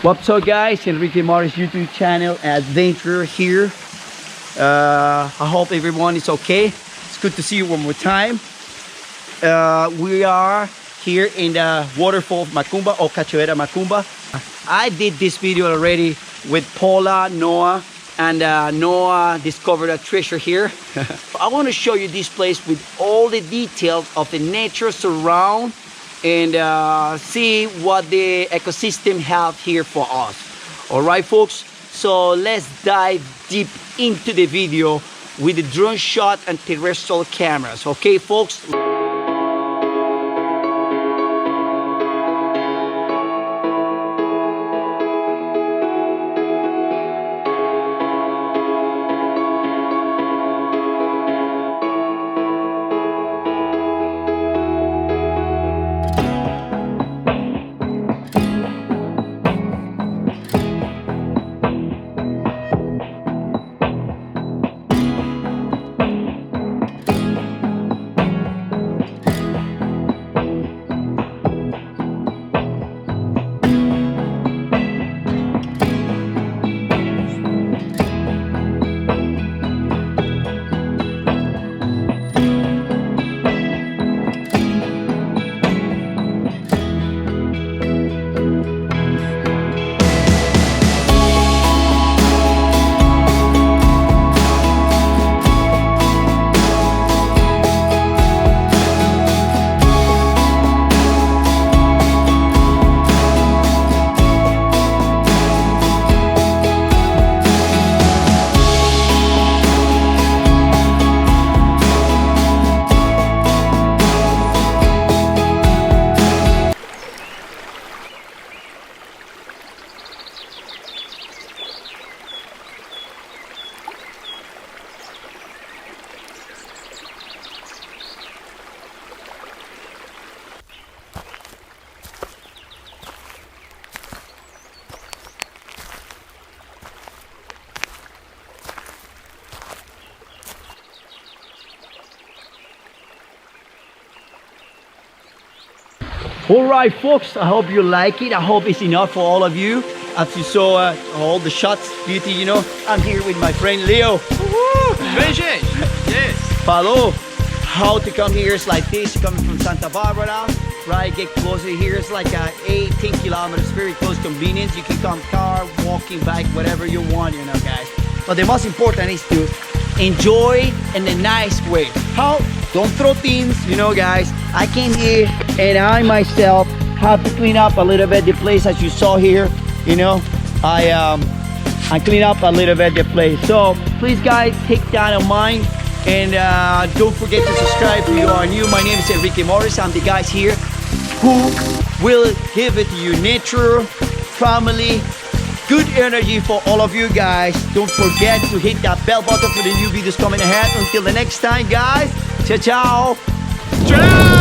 What's up guys, Enrique Morris YouTube channel, adventure here. I hope everyone is okay. It's good to see you one more time. We are here in the waterfall of Macumba or Cachoeira da Macumba. I did this video already with Paula, Noah, and Noah discovered a treasure here. I want to show you this place with all the details of the nature surround and see what the ecosystem have here for us. All right folks, so let's dive deep into the video with the drone shot and terrestrial cameras. Okay folks. All right folks, I hope you like it. I hope it's enough for all of you. As you saw all the shots, beauty, you know. I'm here with my friend Leo. Yes. Follow how to come here is like this. You're coming from Santabarba now, right? Get closer here. It's like 18 kilometers, very close convenience. You can come car, walking, bike, whatever you want, you know guys. But the most important is to enjoy in a nice way. How? Don't throw things, you know guys. I came here and I myself have to clean up a little bit the place as you saw here, you know. I clean up a little bit the place. So please guys, take that in mind and don't forget to subscribe if you are new. My name is Enrique Morris. I'm the guys here who will give it to you nature, family, good energy for all of you guys. Don't forget to hit that bell button for the new videos coming ahead. Until the next time guys, ciao ciao. Ciao!